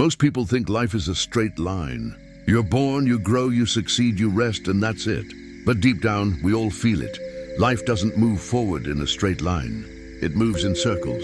Most people think life is a straight line. You're born, you grow, you succeed, you rest, and that's it. But deep down, we all feel it. Life doesn't move forward in a straight line. It moves in circles.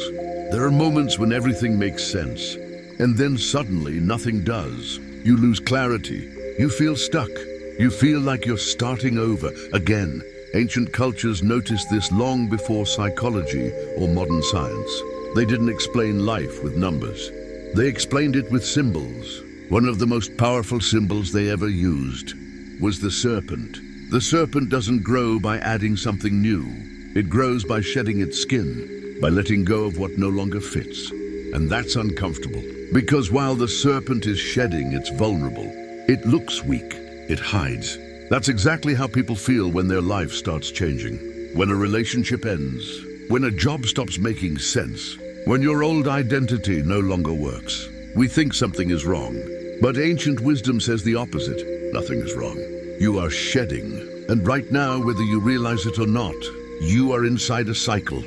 There are moments when everything makes sense, and then suddenly nothing does. You lose clarity. You feel stuck. You feel like you're starting over again. Ancient cultures noticed this long before psychology or modern science. They didn't explain life with numbers. They explained it with symbols. One of the most powerful symbols they ever used was the serpent. The serpent doesn't grow by adding something new. It grows by shedding its skin, by letting go of what no longer fits. And that's uncomfortable, because while the serpent is shedding, it's vulnerable. It looks weak. It hides. That's exactly how people feel when their life starts changing. When a relationship ends. When a job stops making sense. When your old identity no longer works. We think something is wrong. But ancient wisdom says the opposite. Nothing is wrong. You are shedding. And right now, whether you realize it or not, you are inside a cycle.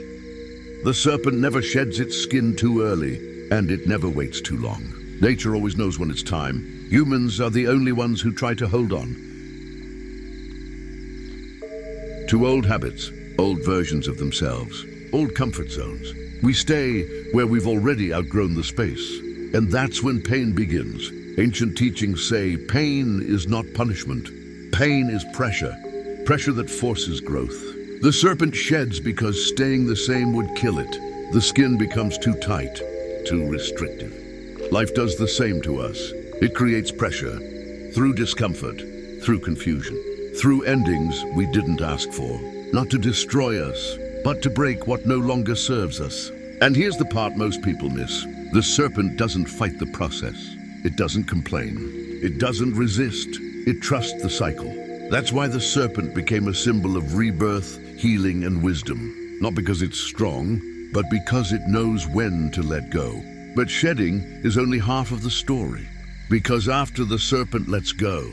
The serpent never sheds its skin too early, and it never waits too long. Nature always knows when it's time. Humans are the only ones who try to hold on to old habits, old versions of themselves, old comfort zones. We stay where we've already outgrown the space. And that's when pain begins. Ancient teachings say pain is not punishment. Pain is pressure. Pressure that forces growth. The serpent sheds because staying the same would kill it. The skin becomes too tight, too restrictive. Life does the same to us. It creates pressure, through discomfort, through confusion, through endings we didn't ask for. Not to destroy us, but to break what no longer serves us. And here's the part most people miss. The serpent doesn't fight the process. It doesn't complain. It doesn't resist. It trusts the cycle. That's why the serpent became a symbol of rebirth, healing, and wisdom. Not because it's strong, but because it knows when to let go. But shedding is only half of the story. Because after the serpent lets go,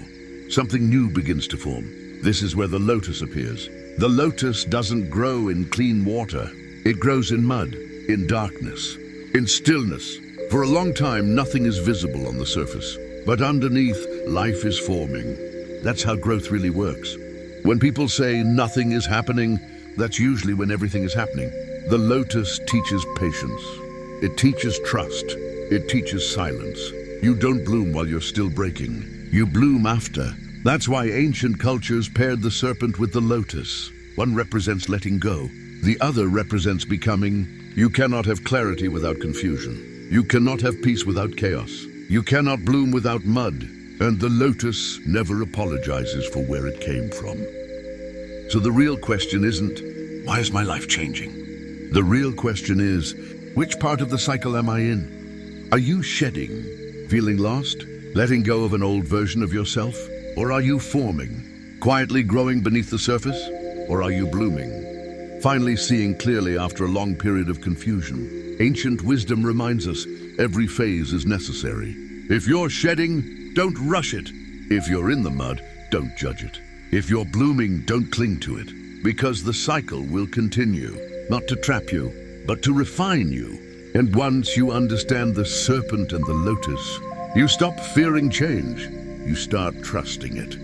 something new begins to form. This is where the lotus appears. The lotus doesn't grow in clean water. It grows in mud, in darkness, in stillness. For a long time, nothing is visible on the surface. But underneath, life is forming. That's how growth really works. When people say nothing is happening, that's usually when everything is happening. The lotus teaches patience. It teaches trust. It teaches silence. You don't bloom while you're still breaking. You bloom after. That's why ancient cultures paired the serpent with the lotus. One represents letting go. The other represents becoming. You cannot have clarity without confusion. You cannot have peace without chaos. You cannot bloom without mud. And the lotus never apologizes for where it came from. So the real question isn't, why is my life changing? The real question is, which part of the cycle am I in? Are you shedding, feeling lost, letting go of an old version of yourself? Or are you forming, quietly growing beneath the surface? Or are you blooming, finally seeing clearly after a long period of confusion? Ancient wisdom reminds us every phase is necessary. If you're shedding, don't rush it. If you're in the mud, don't judge it. If you're blooming, don't cling to it. Because the cycle will continue, not to trap you, but to refine you. And once you understand the serpent and the lotus, you stop fearing change. You start trusting it.